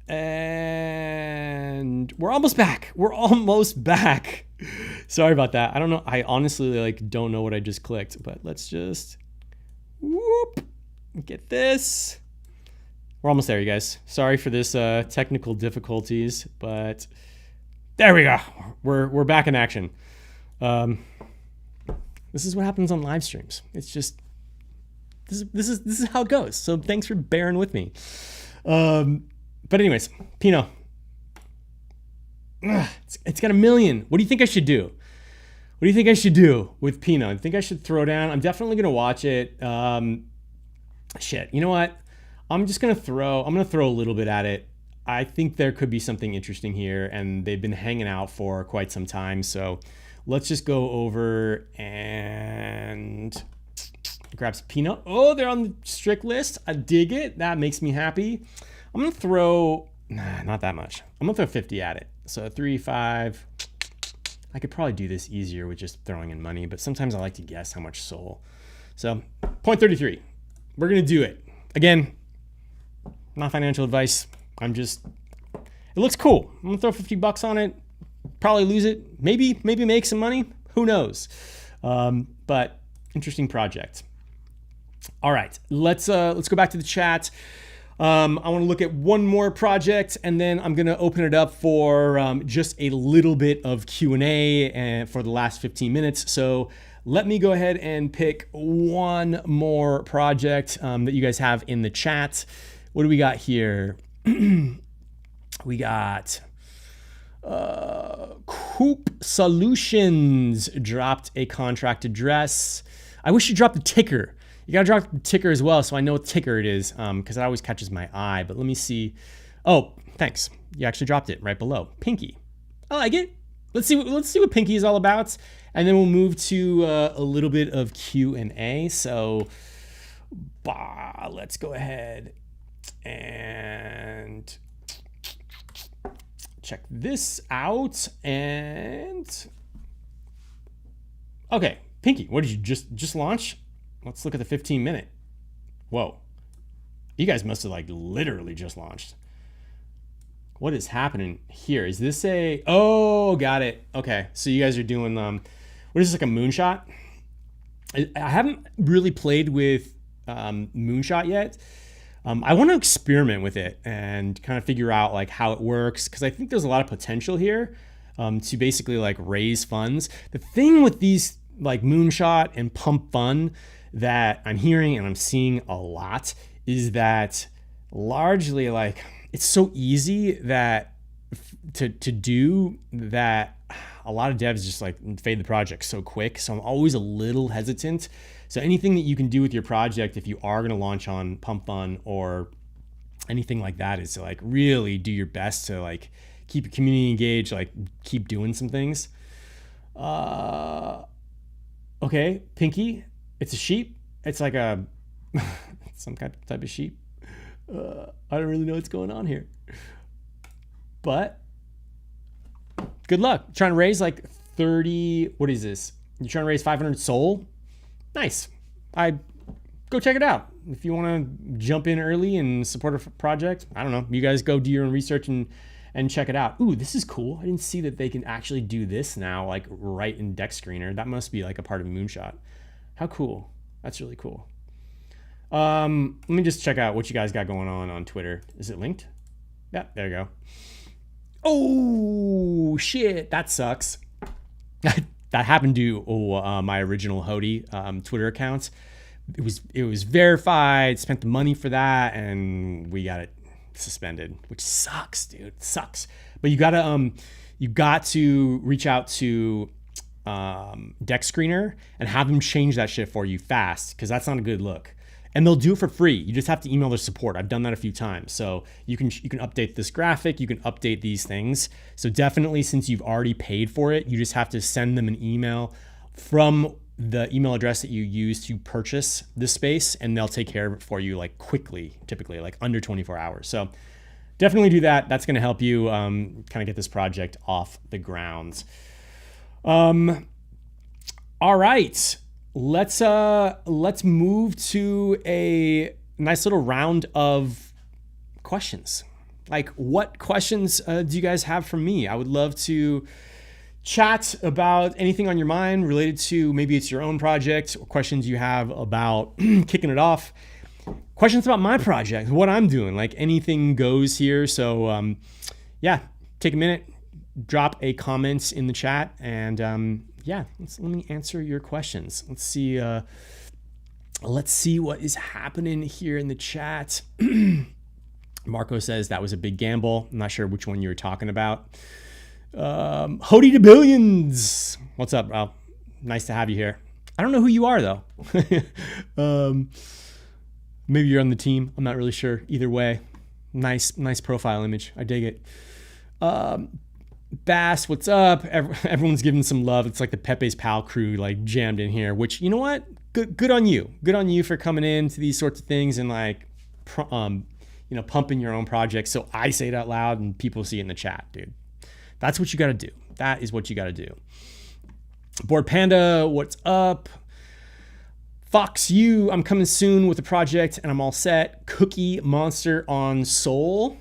And we're almost back. We're almost back. Sorry about that. I don't know. I honestly like don't know what I just clicked, but let's just whoop, get this. We're almost there, you guys. Sorry for this technical difficulties, but there we go. We're back in action. This is what happens on live streams. It's just this is how it goes. So thanks for bearing with me. But anyways, Pinot. It's got 1 million. What do you think I should do? What do you think I should do with Pinot? I think I should throw down. I'm definitely gonna watch it. Shit. You know what? I'm gonna throw a little bit at it. I think there could be something interesting here, and they've been hanging out for quite some time. So let's just go over and grab some Pinot. Oh, they're on the strict list. I dig it. That makes me happy. I'm gonna throw, not that much. I'm gonna throw 50 at it. So 3, 5. I could probably do this easier with just throwing in money, but sometimes I like to guess how much soul. So 0.33. We're gonna do it. Again, not financial advice. It looks cool. I'm gonna throw 50 bucks on it. Probably lose it. Maybe make some money. Who knows? But interesting project. All right, let's go back to the chat. I want to look at one more project, and then I'm gonna open it up for just a little bit of Q&A and for the last 15 minutes. So let me go ahead and pick one more project that you guys have in the chat. What do we got here? We got Coop Solutions dropped a contract address. I wish you dropped the ticker. You gotta drop the ticker as well, so I know what ticker it is, because it always catches my eye. But let me see. Oh, thanks. You actually dropped it right below. Pinky. I like it. Let's see what Pinky is all about, and then we'll move to a little bit of Q&A. So, let's go ahead and check this out. And okay, Pinky, what did you just launch? Let's look at the 15-minute. Whoa, you guys must have like literally just launched. What is happening here? Is this a, oh, got it. Okay, so you guys are doing what is this, like a moonshot? I haven't really played with moonshot yet. I want to experiment with it and kind of figure out like how it works, because I think there's a lot of potential here to basically like raise funds. The thing with these like moonshot and pump fun that I'm hearing and I'm seeing a lot is that largely like it's so easy that to do that a lot of devs just like fade the project so quick. So I'm always a little hesitant. So anything that you can do with your project, if you are going to launch on Pump Fun or anything like that, is to like really do your best to like keep your community engaged, like keep doing some things. Okay, Pinky, it's a sheep. It's like a some kind of type of sheep. I don't really know what's going on here, but good luck. Trying to raise like 30. What is this? You're trying to raise 500 soul. Nice. Go check it out if you want to jump in early and support a project. I don't know. You guys go do your own research and check it out. Ooh, this is cool. I didn't see that they can actually do this now, like right in Deck Screener. That must be like a part of Moonshot. How cool. That's really cool. Let me just check out what you guys got going on Twitter. Is it linked? Yeah, there you go. Oh, shit. That sucks. That happened to my original Hody Twitter account. It was verified, spent the money for that, and we got it suspended, which sucks, dude. It sucks. But you got to reach out to Deck Screener and have them change that shit for you fast, because that's not a good look. And they'll do it for free. You just have to email their support. I've done that a few times. So you can update this graphic, you can update these things. So definitely, since you've already paid for it, you just have to send them an email from the email address that you use to purchase this space, and they'll take care of it for you like quickly, typically like under 24 hours. So definitely do that. That's going to help you kind of get this project off the ground. All right, let's move to a nice little round of questions. Like, what questions do you guys have for me? I would love to chat about anything on your mind related to, maybe it's your own project, or questions you have about kicking it off, questions about my project, what I'm doing, like anything goes here. So yeah, take a minute, drop a comment in the chat, and let me answer your questions. Let's see what is happening here in the chat. Marco says that was a big gamble. I'm not sure which one you were talking about. Hody to Billions. What's up, bro? Nice to have you here. I don't know who you are though. Maybe you're on the team. I'm not really sure. Either way, nice profile image. I dig it. Bass, what's up? Everyone's giving some love. It's like the Pepe's Pal crew like jammed in here, which, you know what? Good on you. Good on you for coming into these sorts of things and like, pumping your own projects. So I say it out loud and people see it in the chat, dude. That's what you got to do. That is what you got to do. Board Panda, what's up? Fox U, I'm coming soon with a project and I'm all set. Cookie Monster on Soul.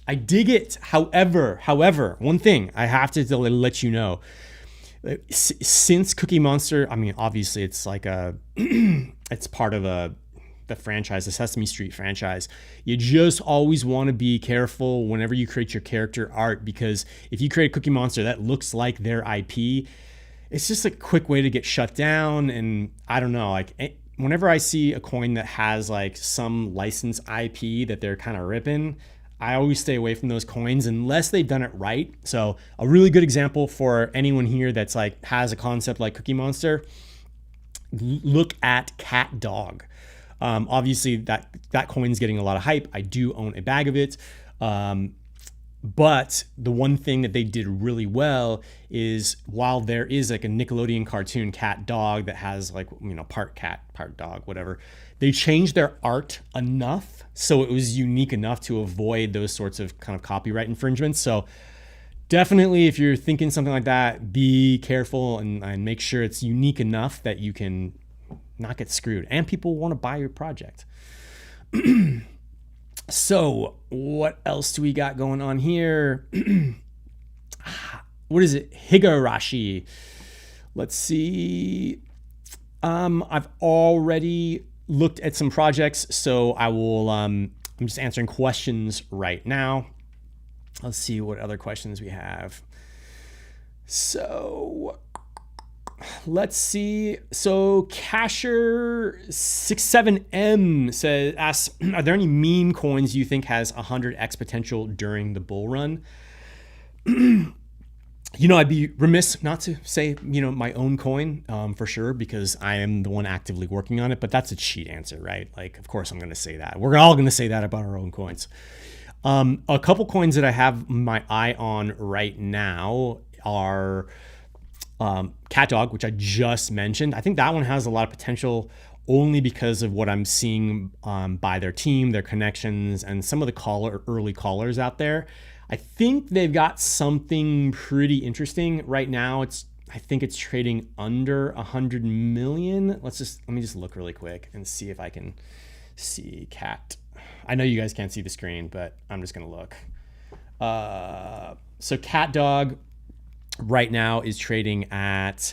I dig it. However, one thing I have to let you know, since Cookie Monster, I mean, obviously it's like it's part of the franchise, the Sesame Street franchise. You just always want to be careful whenever you create your character art, because if you create a Cookie Monster that looks like their IP, it's just a quick way to get shut down. And I don't know, like whenever I see a coin that has like some licensed IP that they're kind of ripping, I always stay away from those coins unless they've done it right. So a really good example for anyone here that's like has a concept like Cookie Monster, look at Cat Dog. Obviously that coin's getting a lot of hype. I do own a bag of it. But the one thing that they did really well is, while there is like a Nickelodeon cartoon Cat Dog that has like, part cat, part dog, whatever, they changed their art enough so it was unique enough to avoid those sorts of kind of copyright infringements. So definitely, if you're thinking something like that, be careful and make sure it's unique enough that you can not get screwed and people want to buy your project. So what else do we got going on here? What is it? Higurashi. Let's see. I've already looked at some projects, so I will, I'm just answering questions right now. Let's see what other questions we have. So let's see. So Casher67M asks, are there any meme coins you think has 100x potential during the bull run? I'd be remiss not to say, my own coin for sure, because I am the one actively working on it, but that's a cheat answer, right? Like, of course I'm going to say that. We're all going to say that about our own coins. A couple coins that I have my eye on right now are Cat Dog, which I just mentioned. I think that one has a lot of potential only because of what I'm seeing by their team, their connections, and some of the early callers out there. I think they've got something pretty interesting right now. I think it's trading under 100 million. Let me just look really quick and see if I can see Cat. I know you guys can't see the screen, but I'm just gonna look. So Cat Dog right now is trading at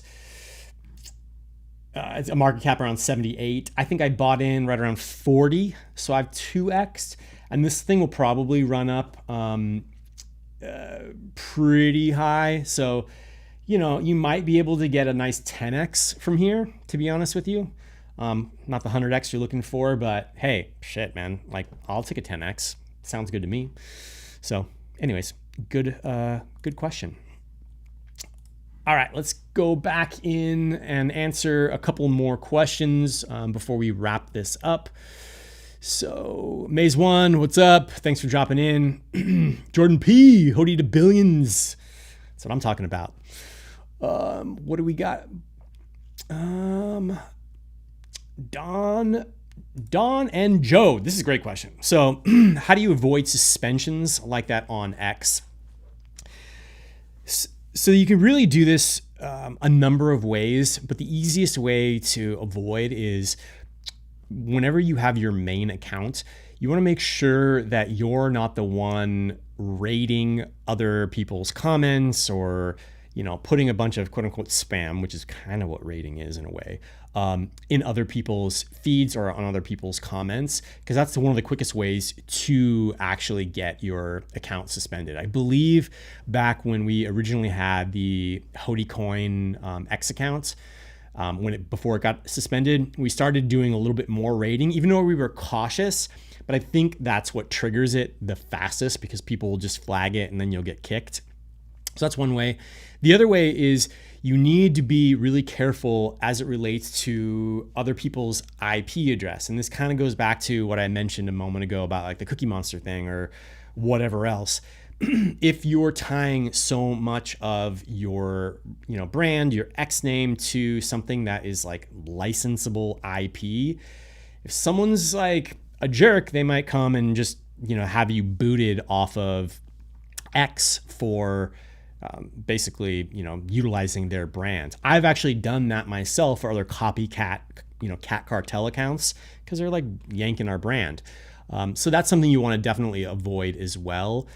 it's a market cap around 78. I think I bought in right around 40, so I've 2x'd, and this thing will probably run up pretty high. So, you might be able to get a nice 10x from here, to be honest with you. Not the 100x you're looking for, but hey, shit, man, like I'll take a 10x. Sounds good to me. So anyways, good question. All right, let's go back in and answer a couple more questions before we wrap this up. So Maze One, what's up? Thanks for dropping in. Jordan P, Hody to Billions. That's what I'm talking about. What do we got? Um, Don, Don and Joe. This is a great question. So, how do you avoid suspensions like that on X? So you can really do this a number of ways, but the easiest way to avoid is whenever you have your main account, you want to make sure that you're not the one rating other people's comments or, putting a bunch of quote unquote spam, which is kind of what rating is in a way, in other people's feeds or on other people's comments, because that's one of the quickest ways to actually get your account suspended. I believe back when we originally had the HODIcoin X account, before it got suspended, we started doing a little bit more rating, even though we were cautious. But I think that's what triggers it the fastest, because people will just flag it and then you'll get kicked. So that's one way. The other way is you need to be really careful as it relates to other people's IP address. And this kind of goes back to what I mentioned a moment ago about like the Cookie Monster thing or whatever else. If you're tying so much of your, brand, your X name to something that is like licensable IP, if someone's like a jerk, they might come and just, have you booted off of X for basically, utilizing their brand. I've actually done that myself for other copycat, cat cartel accounts, because they're like yanking our brand. So that's something you want to definitely avoid as well.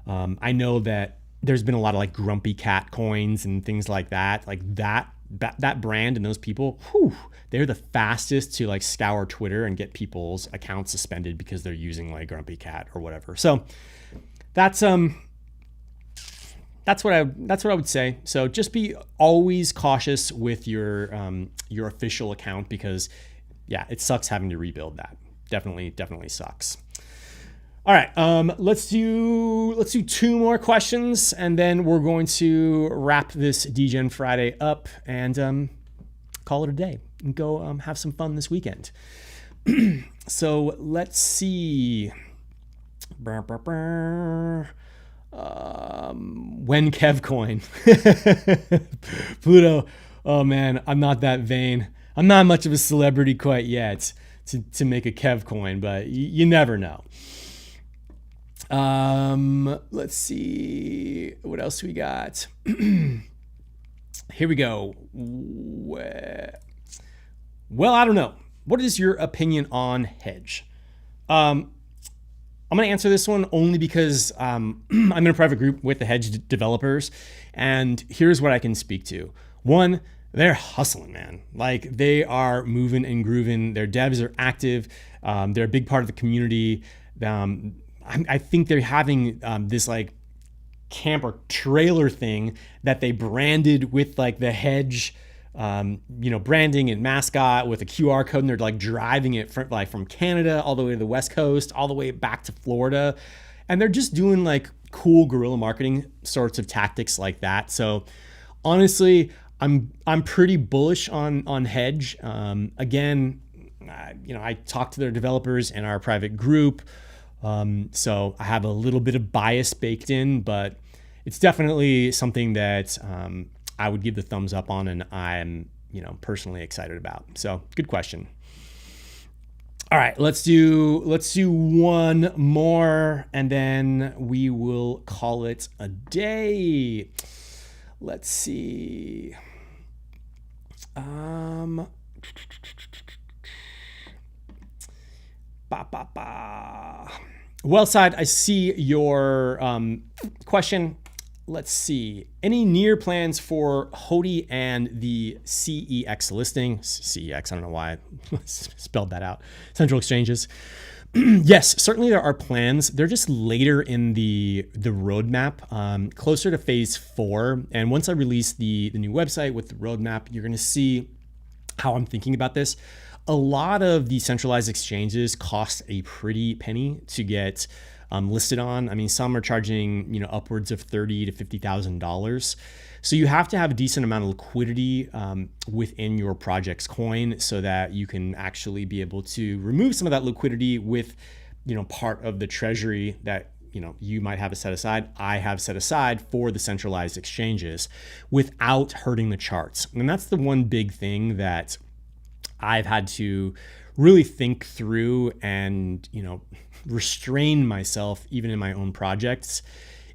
I know that there's been a lot of like Grumpy Cat coins and things like that. Like that brand and those people, they're the fastest to like scour Twitter and get people's accounts suspended because they're using like Grumpy Cat or whatever. So that's what I would say. So just be always cautious with your official account, because it sucks having to rebuild that. Definitely sucks. All right, let's do 2 more questions, and then we're going to wrap this DGen Friday up and call it a day and go have some fun this weekend. So let's see. When KevCoin. Pluto, oh man, I'm not that vain. I'm not much of a celebrity quite yet to make a KevCoin, but you never know. Let's see what else we got. Here we go. Well, I don't know. What is your opinion on Hedge? I'm going to answer this one only because I'm in a private group with the Hedge developers, and here's what I can speak to. One, they're hustling, man. Like, they are moving and grooving. Their devs are active. They're a big part of the community. I think they're having this like camp or trailer thing that they branded with like the Hedge, branding and mascot with a QR code, and they're like driving it from Canada all the way to the West Coast, all the way back to Florida. And they're just doing like cool guerrilla marketing sorts of tactics like that. So honestly, I'm pretty bullish on Hedge. Again, I talked to their developers in our private group. So I have a little bit of bias baked in, but it's definitely something that I would give the thumbs up on, and I'm personally excited about. So good question. All right, let's do one more, and then we will call it a day. Let's see. Wellside, I see your question. Let's see. Any near plans for HODI and the CEX listing? CEX, I don't know why I spelled that out. Central Exchanges. Yes, certainly there are plans. They're just later in the roadmap, closer to phase 4. And once I release the new website with the roadmap, you're going to see how I'm thinking about this. A lot of the centralized exchanges cost a pretty penny to get listed on. I mean, some are charging upwards of $30,000 to $50,000. So you have to have a decent amount of liquidity within your project's coin so that you can actually be able to remove some of that liquidity with part of the treasury that you might have it set aside. I have set aside for the centralized exchanges without hurting the charts. And that's the one big thing that I've had to really think through and, restrain myself even in my own projects,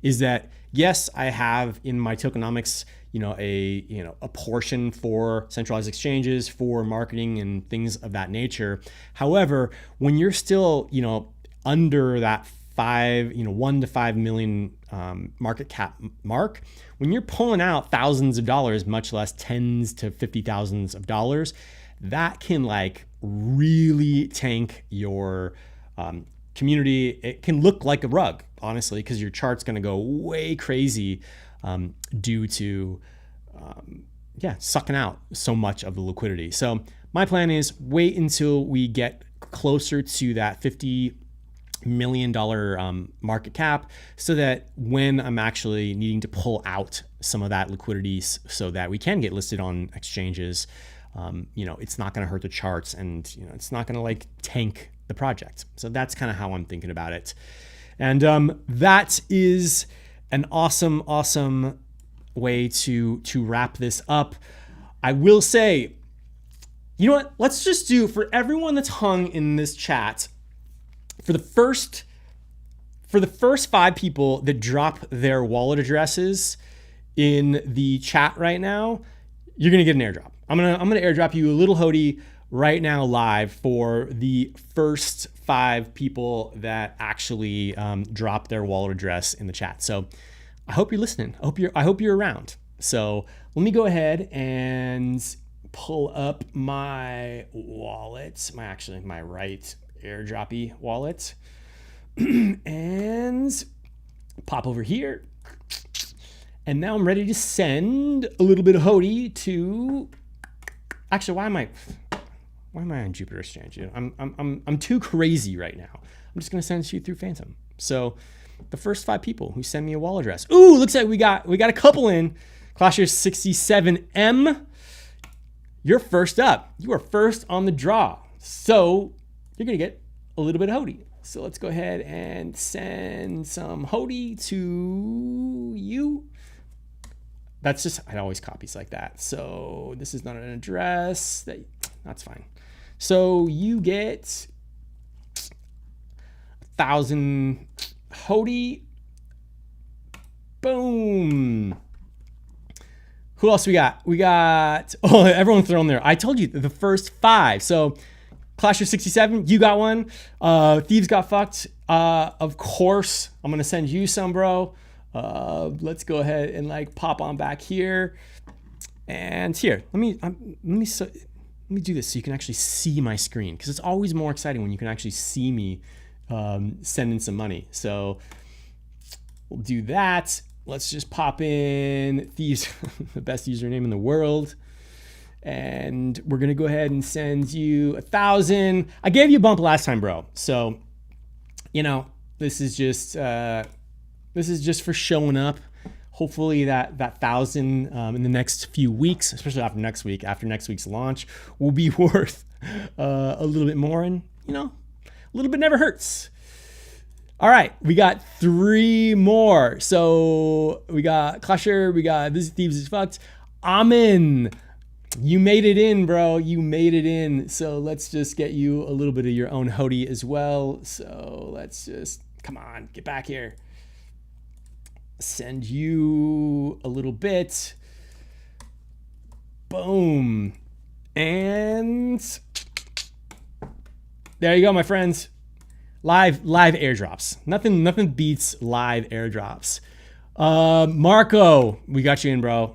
is that yes, I have in my tokenomics, a portion for centralized exchanges, for marketing and things of that nature. However, when you're still, under that 1 to 5 million market cap mark, when you're pulling out thousands of dollars, much less tens to 50 thousands of dollars, that can really tank your community. It can look like a rug, honestly, because your chart's going to go way crazy due to sucking out so much of the liquidity. So my plan is wait until we get closer to that $50 million market cap, so that when I'm actually needing to pull out some of that liquidity so that we can get listed on exchanges, it's not going to hurt the charts, and it's not going to tank the project. So that's kind of how I'm thinking about it. And that is an awesome way to wrap this up. I will say, you know what? Let's just do, for everyone that's hung in this chat, for the first 5 people that drop their wallet addresses in the chat right now, you're gonna get an airdrop. I'm gonna airdrop you a little HODI right now live for the first 5 people that actually drop their wallet address in the chat. So I hope you're listening. I hope you're around. So let me go ahead and pull up my wallet, my right airdroppy wallet, and pop over here. And now I'm ready to send a little bit of HODI to. Actually, why am I on Jupiter Exchange? I'm too crazy right now. I'm just gonna send it to you through Phantom. So the first 5 people who send me a wallet address. Ooh, looks like we got a couple in. Clasher67M, you're first up. You are first on the draw. So you're gonna get a little bit of HODI. So let's go ahead and send some HODI to you. That's just, I always copies like that. So this is not an address. That's fine. So you get 1,000 HODI. Boom. Who else we got? Everyone thrown there. I told you the first 5. So Clasher67, you got one. Thieves got fucked. Of course, I'm gonna send you some, bro. Let's go ahead and pop on back here. And here, let me do this so you can actually see my screen, because it's always more exciting when you can actually see me sending some money. So we'll do that. Let's just pop in Thieves, the best username in the world. And we're gonna go ahead and send you 1,000. I gave you a bump last time, bro. So, this is just for showing up. Hopefully that 1,000 in the next few weeks, especially after next week's launch, will be worth a little bit more. And a little bit never hurts. All right, we got 3 more. So we got Clasher, we got This Thieves is Fucked. Amin, you made it in, bro. You made it in. So let's just get you a little bit of your own HODI as well. So let's just, come on, get back here. Send you a little bit. Boom. And there you go, my friends. Live airdrops. Nothing beats live airdrops. Marco, we got you in, bro.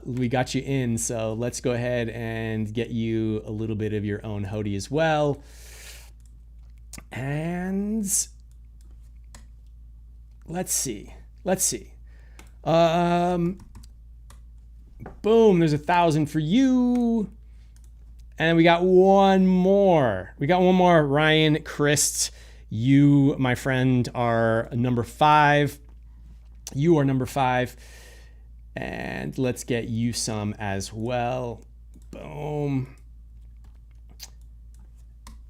We got you in. So let's go ahead and get you a little bit of your own HODI as well. And let's see. Boom, there's 1,000 for you. And we got one more. Ryan Christ. You, my friend, are number 5. You are number 5. And let's get you some as well. Boom.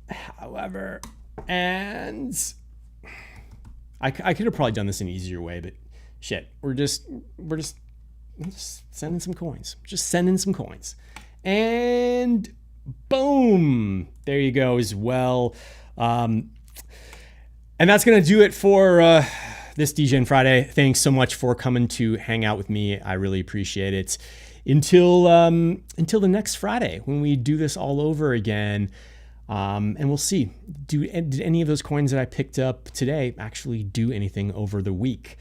However, and I could have probably done this in an easier way, but shit, we're just sending some coins. Just sending some coins. And boom, there you go as well. And that's going to do it for this DGen Friday. Thanks so much for coming to hang out with me. I really appreciate it. Until the next Friday when we do this all over again. And we'll see. Did any of those coins that I picked up today actually do anything over the week?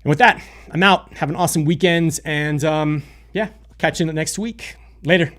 And with that, I'm out. Have an awesome weekend. And yeah, I'll catch you next week. Later.